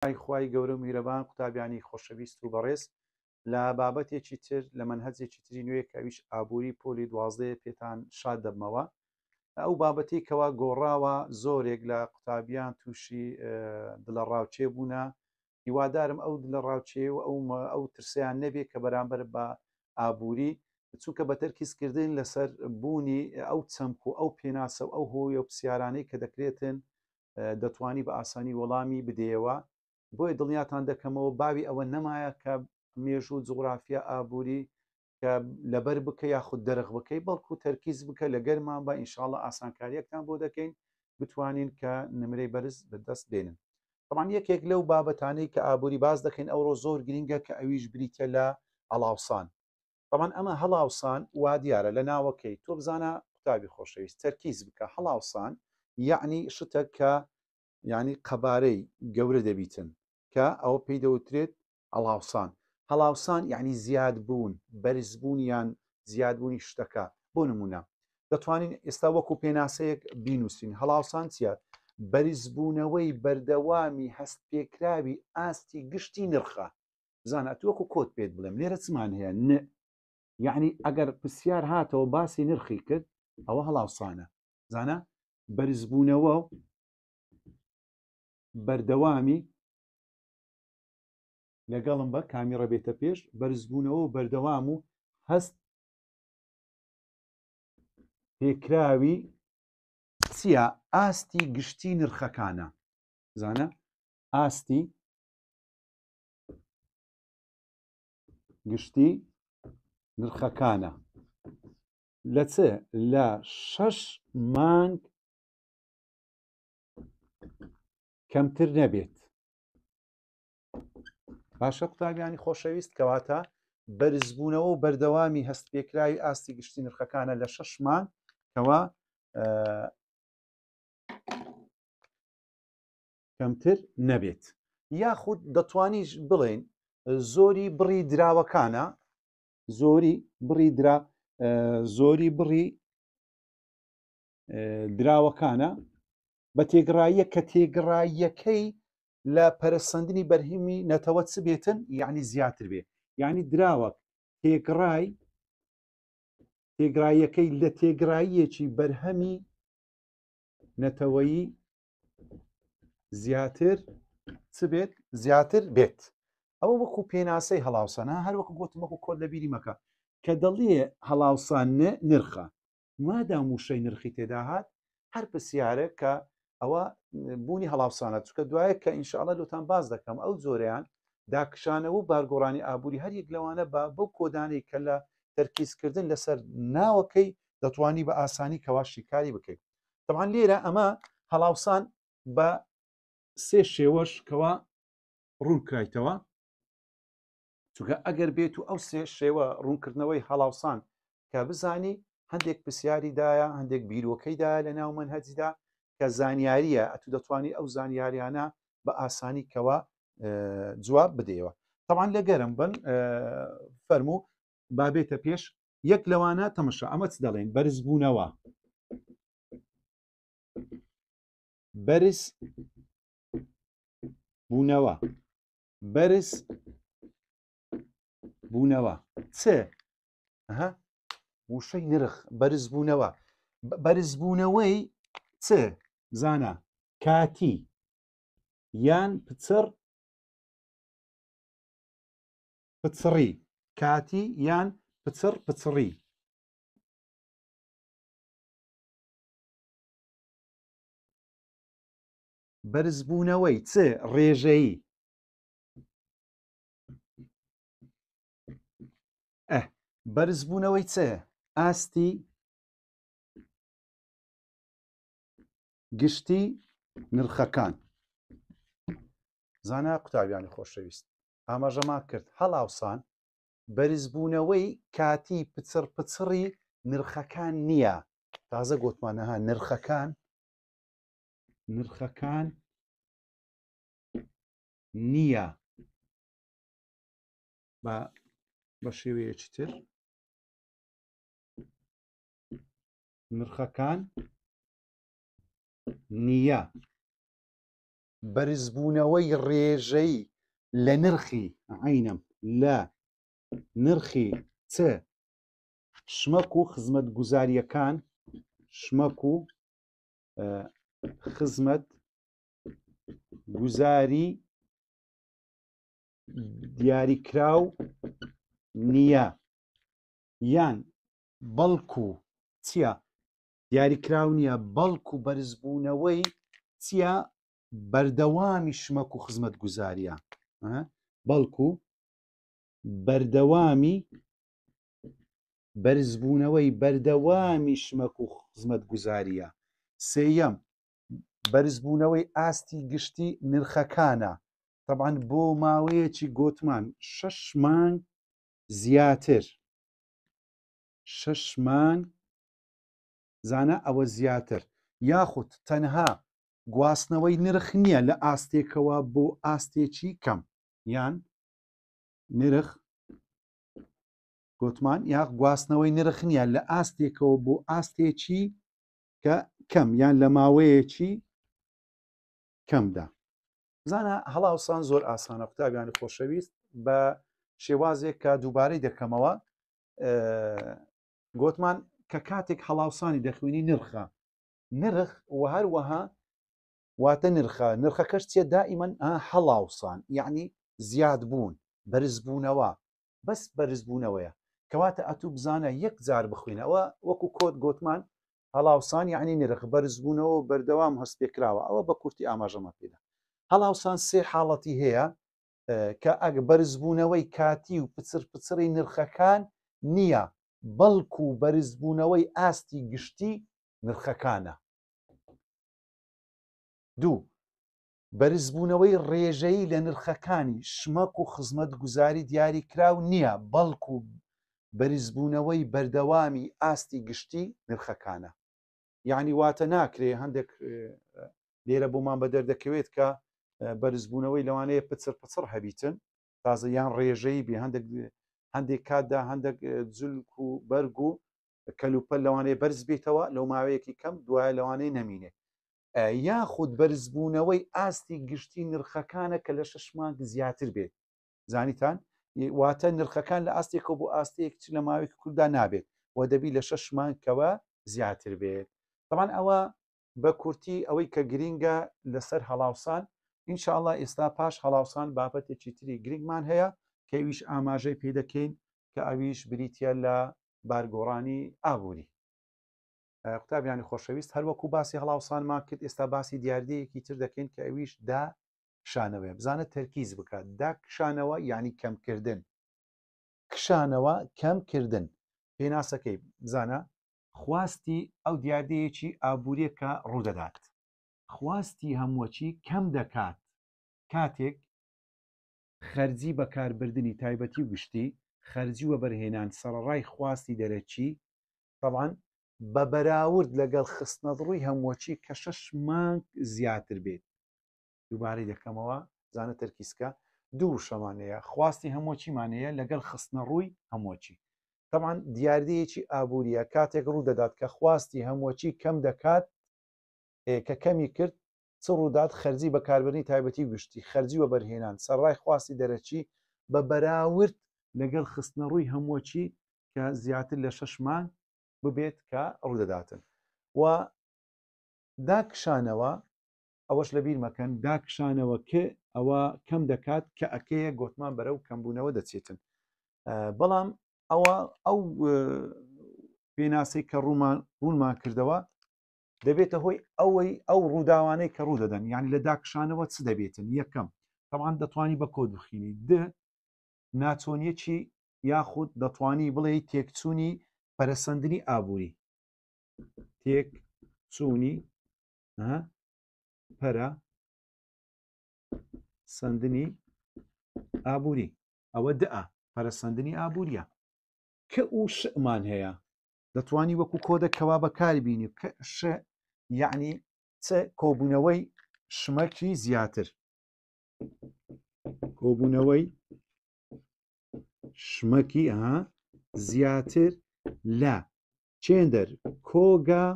خوای گەورە و میهرەبان قوتابیانی خۆشەویست و بەڕێز لە بابەتێکی تر لە مەنهەجێکی تری نوێ کەویش ئابووری پۆلی 12 پێتان شاد دەبمەوە. ئەو بابەتی کەوا گۆڕاوە زۆرێک لە قوتابیان تووشی دلە ڕاوچێ بوونە، هیوادارم ئەو دلە ڕاوچێ و ئەو ترسیان نەبێت کە بەرامبەر بە ئابووری چونکە بە تەرکیزکردن لەسەر بوونی ئەو چەمک و ئەو پێناسە و ئەو هۆی و پرسیارانەی کە دەکرێتن دەتوانی بە ئاسانی وەڵامی بدەیەوە. بۆیە دڵنیاتان دەکەمەوە باوی ئەوە نەمایە کە مێژوو جوغرافیا ئابووری کە لەبەر بکە یاخود دەرەغ بکەی بەڵکو تەرکیز بکە لە گەرمان بە ئینشاءڵڵە ئاسانکاریەکتان بۆ دەکەین بتوانین کە نمرەی بەرز بەدەست بێنن. طبعاً یەکێک لەو بابەتانەی کە ئابووری باز دەکەین ئەوڕۆ زۆر گرینگە کە ئەویش بریتە لە هەڵاوسان. طبعاً ئەمە هەڵاوسان وا دیارە لە ناوەکەی تۆ بزانە قوتابی خۆشەویست تەرکیز بکە هەڵاوسان یعنی شتە کە یعنی قەبارەی گەورە دەبیتن کە ئەوە پێی دەوترێت هەڵاوسان. هەڵاوسان یعنی زیادبوون بەرزبوونیان زیادبوونی شتەکە. بۆ نمونە دەتوانین ئێستا وەکو پێناسەیەک بینووسین هەڵاوسان چیە؟ بەرزبوونەوەی بەردەوامی هەست پێکراوی ئاستی گشتی نرخە. بزانە تووەکو کۆت پێت بڵێم لێرە چمان هەیە یعنی ئەگەر پرسیار هاتەوە باسی نرخی کرد ئەوە هەڵاوسانە. زانە بەرزبوونەوە بەردەوامی لەگەڵم بە کامیڕە بێتە پێش بەرزبوونەوە و بەردەوام و هەست پێکراوی چییە؟ ئاستی گشتی نرخەکانە. زانە ئاستی گشتی نرخەکانە لە چ؟ لە 6 مانگ کەمتر نەبێت. باشە قوتابیانی خۆشەویست کەواتە بەرزبوونەوە و بەردەوامی هەست پێکراوی ئاستی گشتی نرخەکانە لە 6 مانگ کەوا کەمتر نەبێت. یاخود دەتوانیش بڵێن زۆری بڕی دراوەکانە زۆری بڕی دراوەکانە بە تێگڕاییە کە تێگڕاییەکەی لە پەرسەندنی بەرهەمی نەتەوە چ بێتن یعنی زیاتر بێت. یعنی دراوە تێگڕاییەکەی لە تێگڕاییەکی بەرهەمی نەتەوەیی زیاتر چ بێت؟ زیاتر بێت. ئەوە وەکو پێناسەی هەڵاوسانە هەر وەکو گوتم وەکو کۆت لە بیری مەکە کە دەڵێ هەڵاوسان نرخە مادام وشەی نرخی تێدا هات هەر پرسیارە کە ئەوە بوونی هەڵاوسانە چکە دوایە کە ئینشاءڵڵا لۆتان باز دەکەم ئەو زۆریان داکشانەوە و بارگۆڕانی ئابووری هەر یەک لەوانە بە بەو کۆدانەی کە لە تەرکیزکردن لەسەر ناوەکەی دەتوانی بە ئاسانی کەواشی کاری بکەیت. طبعاً لێرە ئەمە هەڵاوسان بە 3 شێوەش کەوا ڕوون کرایتەوە چونکە ئەگەر بێت و ئەو 3 شێوە ڕوونکردنەوەی هەڵاوسان کە بزانی هەندێک پرسیاریدایە هەندێک بیرۆکەیدایە لە ناو مەنهەجدا کە زانیاریە ئەتو دەتوانی ئەو زانیاریانە بە ئاسانی کەوا جواب بدەیەوە. طبعاً لە گەرم بن فەرموو بابێتە پێش یەک لەوانە تەمەشا ئەمە چ دەڵێن؟ بەرزبوونەوە بەرز بوونەوە چ؟ وشەی نرخ بەرزبوونەوەی چ؟ زانە کاتی یان پچڕی کاتی یان پچڕی. بەرزبوونەوەی چ؟ ڕێژەیی بەرزبوونەوەی چ؟ ئاستی گشتی نرخەکان. زانە قوتابیانی خۆشەویست ئاماژەما کرد هەڵاوسان بەرزبوونەوەی کاتی پچڕی نرخەکان نییە. تازە گوتمانەها نرخەکان نییە بە شێوەیەکی تر نرخەکان نییە بەرزبوونەوەی ڕێژەی لە نرخی عینم لە نرخی چ شمەک و خزمەت گوزاریەکان شمەک و خزمەت گوزاری دیاریکراو نییە یان بەڵکو چییە دیاریکراو نییە بەڵکو بەرزبوونەوەی چییە بەردەوامی شمەک و خزمەت گوزاریە بەڵکو بەردەوامی بەرزبوونەوەی بەردەوامی شمەک و خزمەت گوزاریە سێیەم بەرزبوونەوەی ئاستی گشتی نرخەکانە طبعاً بۆ ماوەیەکی گۆتمان 6 مانگ زیاتر 6 مانگ زانە ئەوە زیاتر یاخود تەنها گواستنەوەی نرخ نییە لە ئاستێکەوە بۆ ئاستێکی کەم یان نرخ گوتمان یا گواستنەوەی نرخ نییە لە ئاستێکەوە بۆ ئاستێکی کە کەم یان لە ماوەیەکی کەمدا زانە هەڵاوسان زۆر ئاسانە قوتابیانی خۆشەویست بە شێوازێک کە دووبارەی دەکەمەوە گوتمان کە کاتێک هەڵاوسانی دەخوێنی نرخە نرخ و هەروەها واتە نرخەکەش چێ دائیمەن هەڵاوسان یعنی زیاد بوون بەرزبوونەوە بەس بەرزبوونەوەیە کەواتە ئەتوو بزانە یەک جار بخوێنەوە وەکو کۆت گوتمان هەڵاوسان یعنی نرخ بەرزبوونەوە و بەردەوام هەستپێکراوە ئەوە بە کورتی ئاماژەمە پێدا هەڵاوسان سێ حاڵەتی هەیە کە ئەگە بەرزبوونەوەی کاتی و پچڕی نرخەکان نییە بەڵکو و بەرزبوونەوەی ئاستی گشتی نرخەکانە دوو بەرزبوونەوەی ڕێژەی لە نرخەکانی شمەک و خزمەت گوزاری دیاریکراو نییە بەڵکو و بەرزبوونەوەی بەردەوامی ئاستی گشتی نرخەکانە یعنی واتە ناکرێ هەندێک لێرە بۆمان بە دەردەکەوێت کە بەرزبوونەوەی لەوانەیە پچڕ هەبیتن تازە یان ڕێژەی بێ هەندێک کاتدا هەندێک جولک و بەرگ و کەلوپەل لەوانەیە بەرز بێتەوە لەو ماوەیەکی کەم دوایە لەوانەیە نەمینێ یاخود بەرزبوونەوەی ئاستی گشتی نرخەکانە کە لە 6 مانگ زیاتر بێت زانیتان واتە نرخەکان لە ئاستێکەوە بۆ ئاستەیەک لە ماوەیەکی کووردا نابێت و دەبی لە 6 مانگەوە زیاتر بێت طبعاً ئەوە بە کورتی ئەوەی کە گرینگە لەسەر هەڵاوسان ئینشاءالله ئێستا پاش هەڵاوسان بابەتێکی تری گرنگمان هەیە کە ئەویش ئاماژەی پێ دەکەین کە ئەویش بریتە لە بارگۆڕانی ئابووری قوتابیانی خۆشەویست هەروەکو باسی هەڵاوسانمان کرد ئێستا باسی دیاردەیەکی تر دەکەین کە ئەویش داکشانەوەی بزانە تەرکیز بکات داکشانەوە یعنی کەمکردن کشانەوە کەمکردن پێناسەکەی بزانە خواستی ئەو دیاردەیەکی ئابووریە کە ڕوودەدات خواستی هەمووەچی کەم دەکات کاتێک خەرجی بەکاربردنی تایبەتی گشتی خەرجی وە بەرهێنان سەرڕای خواستی دەرەچی طبعاً بە بەراورد لەگەڵ خستنەڕووی هەمووەچی کە 6 مانگ زیاتر بێت دووبارەی دەکەمەوە زانە تەرکیزکە دوو شەمانەیە خواستی هەمووچیمانەیە لەگەڵ خستنەڕووی هەمووچی طبعاً دیاردەیەکی ئابووریە کاتێک ڕوو دەدات کە خواستی هەمووچی کەم دەکات کە کەمی کرد چ ڕوودات خەرجی بەکاربردنی تایبەتی گشتی خەرجی وە بەرهێنان سەرڕای خواستی دەرەچی بە بەراورد لەگەڵ خستنەڕووی هەمووچی کە زیاتر لە 6 مانگ ببێت کە ڕوودەداتن و داکشانەوە ئەوەش لەبیر مەکەن داکشانەوە کە ئەوە کەم دەکات کە ئەکەیە گوتمان بەرەو کەمبوونەوە دەچێتن بەڵام ئەو پێناسەی کە ڕوونمان کردەوە دەبێتە هۆی ئەو ڕووداوانەی کە ڕوودەدەن یعنی لە داکشانەوە چ دەبێتن یەکەم طبعاً دەتوانی بە کۆد بخینی ناچۆنیەکی یاخود دەتوانی بڵێ تێکچوونی پەرەسەندنی ئابووری تێکچوونی پەرەسەندنی ئابووری ئەوە پەرەسەندنی ئابووریە کە ئەو شمان هەیە دەتوانی وەکو کۆدەکەوا بەکاری بینی کە یعنی چ کۆبوونەوەی شمەکی زیاتر کۆبوونەوەی شمەکی زیاتر لە چێندەر کۆگا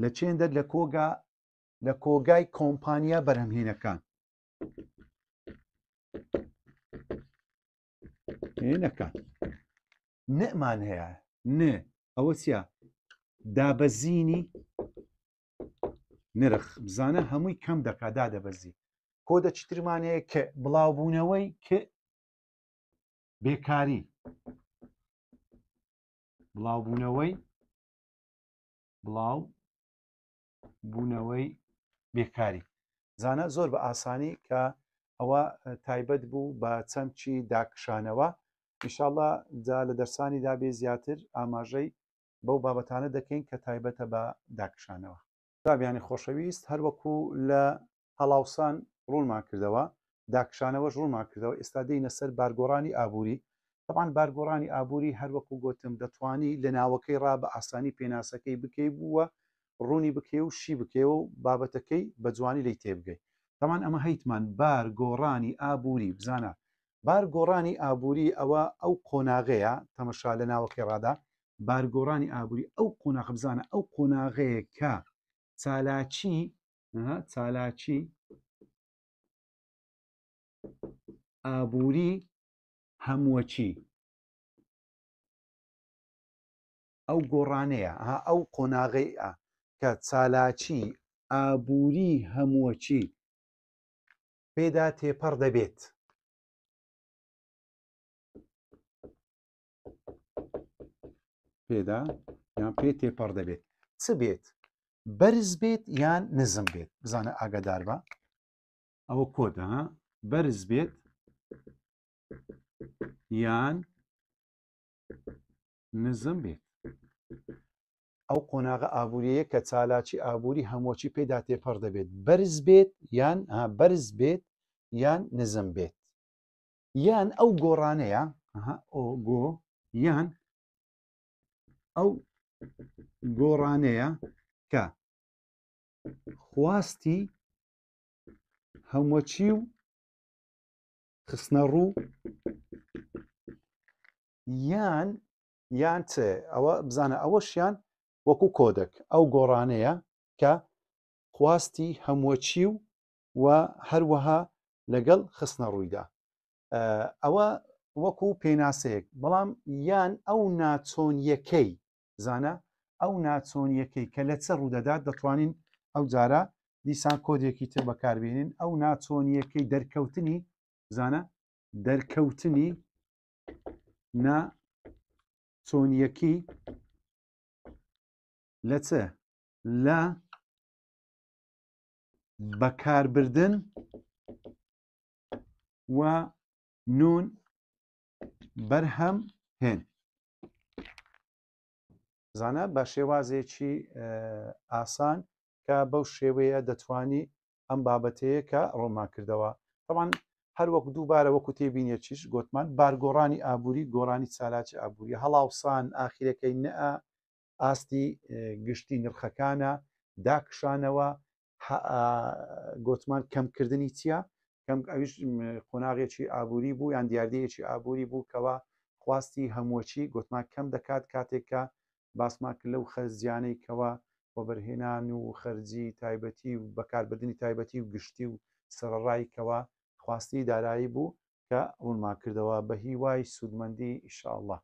لە چێندەر لە کۆگا لە کۆگای کۆمپانیا بەرهەمهێنەکان نەمان هەیە ئەوە چیە دابەزینی نرخ بزانە هەمووی کەم دەکات دادەبەزی کۆدە چترمانەیە کە بڵاوبوونەوەی کە بێکاری بڵاوبوونەوەی بێکاری زانە زۆر بە ئاسانی کە ئەوە تایبەت بوو بە چەمچی داکشانەوە ئینشاءڵڵا جا لە دەرسانی دابێ زیاتر ئاماژەی بەو بابەتانە دەکەین کە تایبەتە بە داکشانەوە دابیانی خۆشەویست هەروەکو لە هەڵاوسان ڕوونمان کردەوە داکشانەوەش ڕوونمان کردەوە ئێستا دێینە سەر بارگۆڕانی ئابووری طبعاً بارگۆڕانی ئابووری هەروەکو گوتم دەتوانی لە ناوەکەی ڕا بە ئاسانی پێناسەکەی بکەی بووە ڕوونی بکێ و شی بکێ و بابەتەکەی بە جوانی لی تێبگەی تەمان ئەمە هەیتمان بارگۆڕانی ئابووری بزانە بارگۆڕانی ئابووری ئەوە ئەو قۆناغەیە تەمەشا لە ناوەکەی ڕادا بارگۆڕانی ئابووری ئەو قۆناغ بزانە ئەو قۆناغەیە کە چالاکی ئابووری هەمووەچی ئەو گۆڕانەیە ئەو قۆناغەیە کە چالاکی ئابووری هەمووەچی پێدا تێپەڕ دەبێت پێدا یان پێ تێپەڕ دەبێت چ بێت بەرز بێت یان نزم بێت بزانە ئاگادار بە ئەوە کۆدە بەرز بێت یان نزم بێت ئەو قۆناغە ئابووریەیە کە چالاکی ئابووری هەمووچی پێدا تێپەڕ دەبێت بەرز بێت یان بەرز بێت یان نزم بێت یان ئەو گۆڕانەیە یان ئەو گۆڕانەیە کە خواستی هەمووچی و خستنە ڕوو یان چ ئەوە بزانە ئەوەشیان وەکو کۆدەک ئەو گۆڕانەیە کە خواستی هەمووچی و هەروەها لەگەڵ خستنە ڕوویدا ئەوە وەکو پێناسەیەک بەڵام یان ئەو ناچۆنیەکەی زانە ئەو ناچۆنیەکەی کە لە چە ڕوودەدات دەتوانین ئەو جارە دیسان کۆدێکی تر بەکاربێنین ئەو ناچۆنیەکەی دەرکەوتنی زانە دەرکەوتنی ناچۆنیەکی لە چە لە بەکاربردن و نون بەرهەم هێن زانە بە شێوازێکی ئاسان کە بەو شێوەیە دەتوانی ئەم بابەتەیە کە ڕۆمان کردەوە طبعاً هەروەک دووبارە وەکو تێبینێت چیش گوتمان بارگۆڕانی ئابووری گۆڕانی چالاکی ئابووری هەڵاوسان ئاخیرەکەی نەئە ئاستی گشتی نرخەکانە داکشانەوە گوتمان کەمکردنی چییە کەم ئەویش قۆناغێکی ئابووری بوو یان دیاردەیەکی ئابووری بوو کەەوە خواستی هەمووچی گوتمان کەم دەکات کاتێککە باسمان کرد لەو خەرجیانەی کەەوە بۆ بەرهێنان و خەرجی تایبەتی و بەکاربردننی تایبەتی و گشتی و سەرڕای کەەوە خواستی دارایی بوو کە ڕوونمان کردەوە بە هیوای سوودمەندی ئینشاءالله